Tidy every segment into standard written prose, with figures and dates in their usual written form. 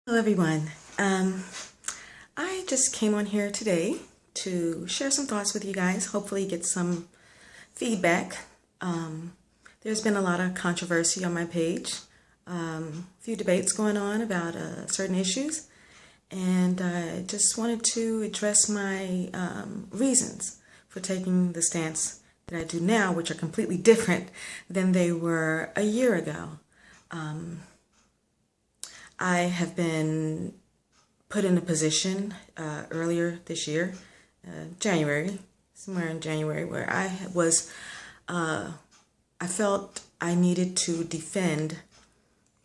Hello everyone. I just came on here today to share some thoughts with you guys, hopefully get some feedback. There's been a lot of controversy on my page, a few debates going on about certain issues, and I just wanted to address my reasons for taking the stance that I do now, which are completely different than they were a year ago. I have been put in a position earlier this year, January, somewhere in January, where I felt I needed to defend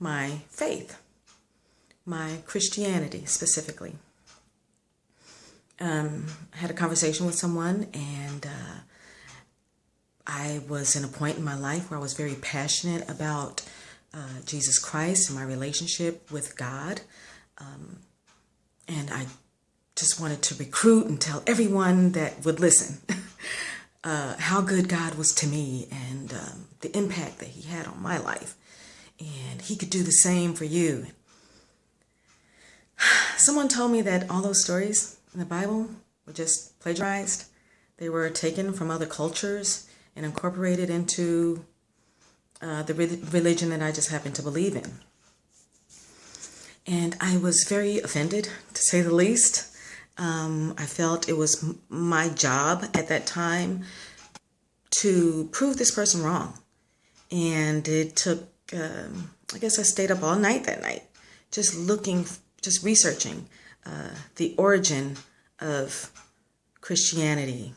my faith, my Christianity specifically. I had a conversation with someone, and I was in a point in my life where I was very passionate about Jesus Christ and my relationship with God. And I just wanted to recruit and tell everyone that would listen how good God was to me and the impact that he had on my life. And he could do the same for you. Someone told me that all those stories in the Bible were just plagiarized. They were taken from other cultures and incorporated into the religion that I just happen to believe in. And I was very offended, to say the least. I felt it was my job at that time to prove this person wrong. And it took, I guess I stayed up all night that night, just researching the origin of Christianity.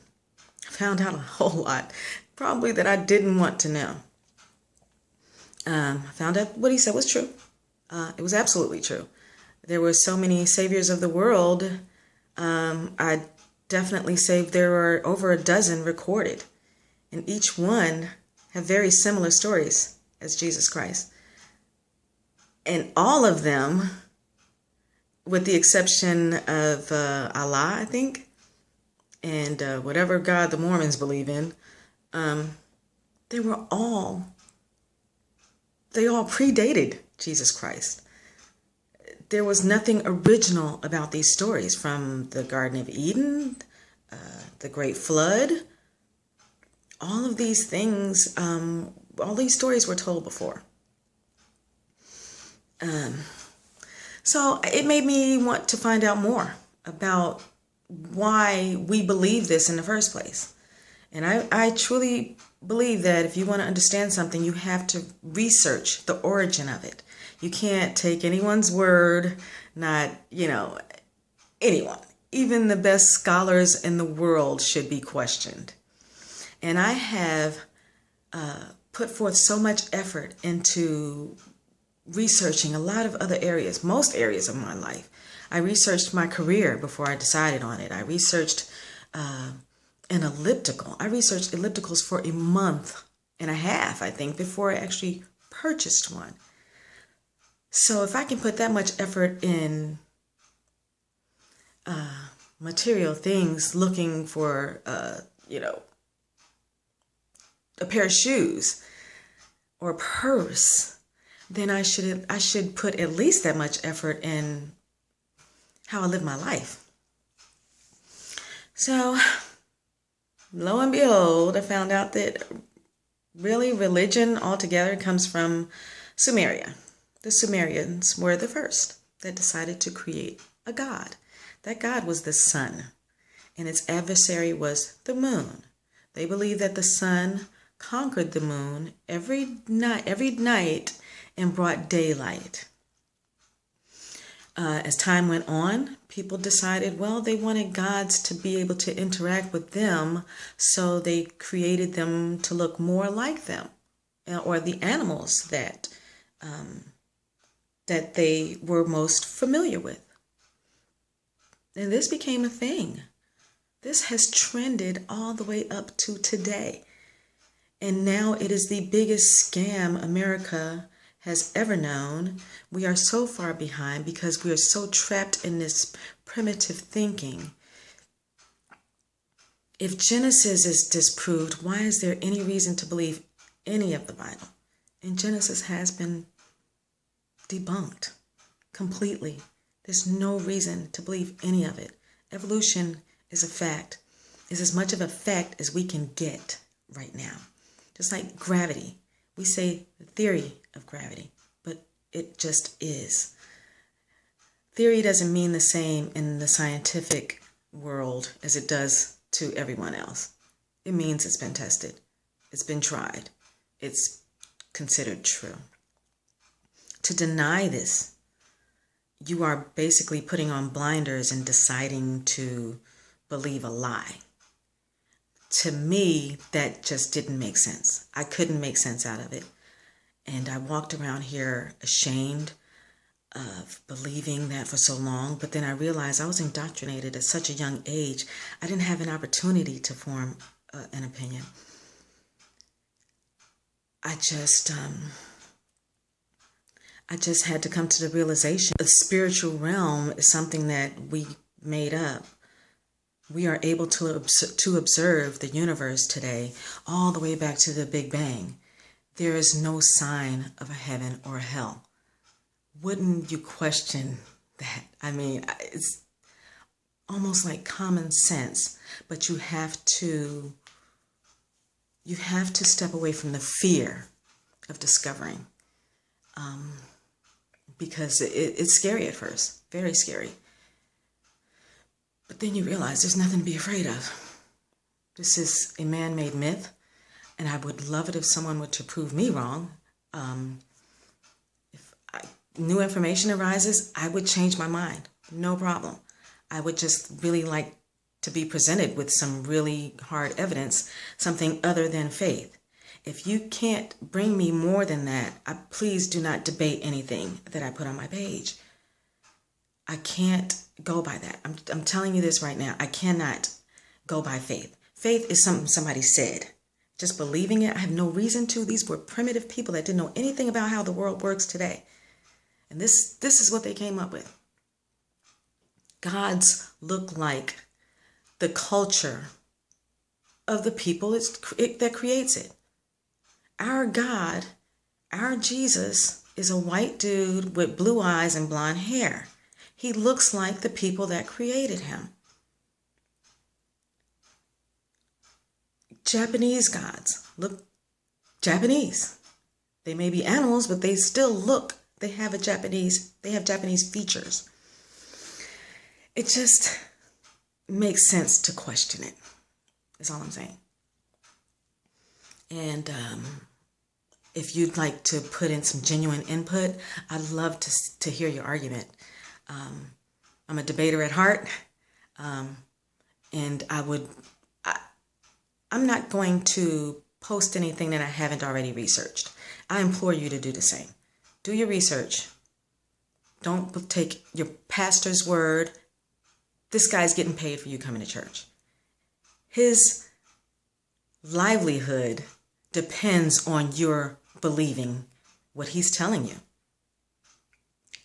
I found out a whole lot, probably that I didn't want to know. I found out what he said was true. It was absolutely true. There were so many saviors of the world. I definitely say there were over a dozen recorded, and each one have very similar stories as Jesus Christ. And all of them, with the exception of Allah, I think, and whatever God the Mormons believe in, they all predated Jesus Christ. There was nothing original about these stories, from the Garden of Eden, the Great Flood. All of these things, all these stories were told before. So it made me want to find out more about why we believe this in the first place. And I truly believe that if you want to understand something, you have to research the origin of it. You can't take anyone's word, not, anyone. Even the best scholars in the world should be questioned. And I have put forth so much effort into researching a lot of other areas, most areas of my life. I researched my career before I decided on it. I researched an elliptical. I researched ellipticals for a month and a half, I think, before I actually purchased one. So if I can put that much effort in material things, looking for, a pair of shoes or a purse, then I should put at least that much effort in how I live my life. So, lo and behold, I found out that really religion altogether comes from Sumeria. The Sumerians were the first that decided to create a god. That god was the sun, and its adversary was the moon. They believed that the sun conquered the moon every night and brought daylight. As time went on, people decided, they wanted gods to be able to interact with them, so they created them to look more like them, or the animals that they were most familiar with. And this became a thing. This has trended all the way up to today. And now it is the biggest scam America has ever known. We are so far behind because we are so trapped in this primitive thinking. If Genesis is disproved, why is there any reason to believe any of the Bible? And Genesis has been debunked completely. There's no reason to believe any of it. Evolution is a fact. It's as much of a fact as we can get right now. Just like gravity. We say the theory of gravity, but it just is. Theory doesn't mean the same in the scientific world as it does to everyone else. It means it's been tested. It's been tried. It's considered true. To deny this, you are basically putting on blinders and deciding to believe a lie. To me, that just didn't make sense. I couldn't make sense out of it. And I walked around here ashamed of believing that for so long. But then I realized I was indoctrinated at such a young age. I didn't have an opportunity to form an opinion. I just had to come to the realization the spiritual realm is something that we made up. We are able to observe the universe today all the way back to the Big Bang. There is no sign of a heaven or a hell. Wouldn't you question that? I mean, it's almost like common sense, but you have to step away from the fear of discovering. Because it's scary at first, very scary. But then you realize there's nothing to be afraid of. This is a man-made myth, and I would love it if someone were to prove me wrong. If new information arises, I would change my mind, no problem. I would just really like to be presented with some really hard evidence, something other than faith. If you can't bring me more than that, please do not debate anything that I put on my page. I can't go by that. I'm telling you this right now. I cannot go by faith. Faith is something somebody said. Just believing it, I have no reason to. These were primitive people that didn't know anything about how the world works today. And this is what they came up with. Gods look like the culture of the people that creates it. Our God, our Jesus, is a white dude with blue eyes and blonde hair. He looks like the people that created him. Japanese gods look Japanese. They may be animals, but they still look, they have Japanese features. It just makes sense to question it. That's all I'm saying. And if you'd like to put in some genuine input, I'd love to hear your argument. I'm a debater at heart, and I'm not going to post anything that I haven't already researched. I implore you to do the same. Do your research. Don't take your pastor's word. This guy's getting paid for you coming to church. His livelihood depends on your believing what he's telling you.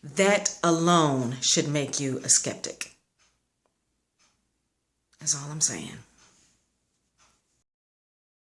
That alone should make you a skeptic. That's all I'm saying.